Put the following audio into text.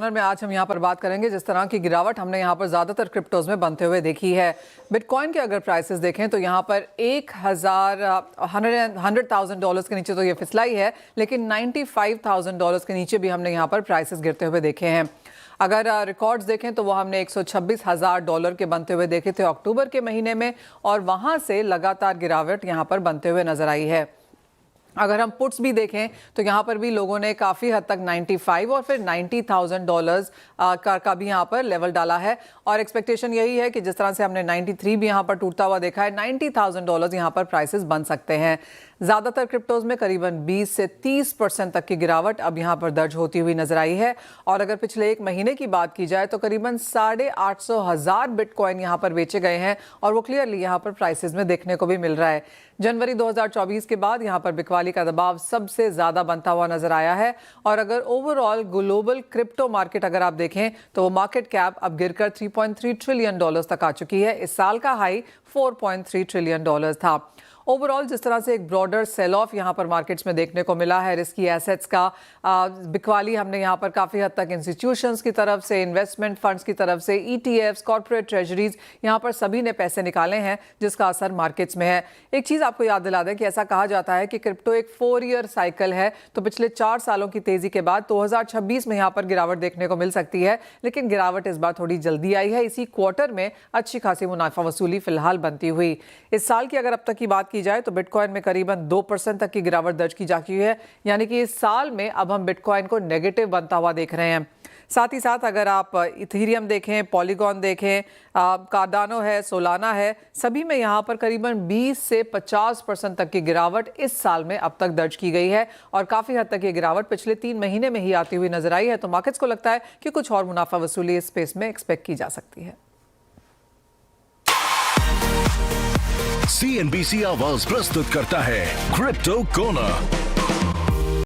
Corner में आज हम यहाँ पर बात करेंगे जिस तरह की गिरावट हमने यहाँ पर ज़्यादातर क्रिप्टोज में बनते हुए देखी है। बिटकॉइन के अगर प्राइसेस देखें तो यहाँ पर $100,000 के नीचे तो ये फिसलाई है, लेकिन $95,000 के नीचे भी हमने यहाँ पर प्राइसेस गिरते हुए देखे हैं। अगर रिकॉर्ड्स देखें तो वो हमने $126,000 के बनते हुए देखे थे अक्टूबर के महीने में, और वहाँ से लगातार गिरावट यहाँ पर बनते हुए नजर आई है। अगर हम पुट्स भी देखें तो यहाँ पर भी लोगों ने काफ़ी हद तक 95 और फिर $90,000 का भी यहाँ पर लेवल डाला है, और एक्सपेक्टेशन यही है कि जिस तरह से हमने 93 भी यहाँ पर टूटता हुआ देखा है, $90,000 यहाँ पर प्राइसेस बन सकते हैं। ज़्यादातर क्रिप्टोज में करीबन 20 से 30% तक की गिरावट अब यहाँ पर दर्ज होती हुई नजर आई है। और अगर पिछले एक महीने की बात की जाए तो करीबन 850,000 बिटकॉइन यहाँ पर बेचे गए हैं, और वो क्लियरली यहाँ पर प्राइसेस में देखने को भी मिल रहा है। जनवरी 2024 के बाद यहाँ पर बिकवाली का दबाव सबसे ज़्यादा बनता हुआ नजर आया है, और अगर ओवरऑल ग्लोबल क्रिप्टो मार्केट अगर आप देखें तो वो मार्केट कैप अब गिरकर $3.3 ट्रिलियन तक आ चुकी है। इस साल का हाई $4.3 ट्रिलियन था। ओवरऑल जिस तरह से एक ब्रॉडर सेल ऑफ यहाँ पर मार्केट्स में देखने को मिला है रिस्की एसेट्स का, बिकवाली हमने यहाँ पर काफ़ी हद तक इंस्टीट्यूशंस की तरफ से, इन्वेस्टमेंट फंड्स की तरफ से, ETFs, कॉर्पोरेट ट्रेजरीज, यहाँ पर सभी ने पैसे निकाले हैं जिसका असर मार्केट्स में है। एक चीज़ आपको याद दिला दें कि ऐसा कहा जाता है कि क्रिप्टो एक 4-ईयर साइकिल है, तो पिछले 4 सालों की तेज़ी के बाद 2026 में यहाँ पर गिरावट देखने को मिल सकती है, लेकिन गिरावट इस बार थोड़ी जल्दी आई है। इसी क्वार्टर में अच्छी खासी मुनाफा वसूली फिलहाल बनती हुई। इस साल की अगर अब तक की बात की जाए तो बिटकॉइन में करीबन 2% तक की गिरावट दर्ज की जा चुकी है, यानी कि इस साल में अब हम बिटकॉइन को नेगेटिव बनता हुआ देख रहे हैं। साथ ही साथ अगर आप इथेरियम देखें, पॉलीगॉन देखें, कार्डानो है, सोलाना है, सभी में यहाँ पर करीबन 20 से 50% तक की गिरावट इस साल में अब तक दर्ज की गई है, और काफ़ी हद तक ये गिरावट पिछले 3 महीने में ही आती हुई नजर आई है। तो मार्केट्स को लगता है कि कुछ और मुनाफा वसूली इस स्पेस में एक्सपेक्ट की जा सकती है। CNBC आवाज प्रस्तुत करता है क्रिप्टो कॉर्नर।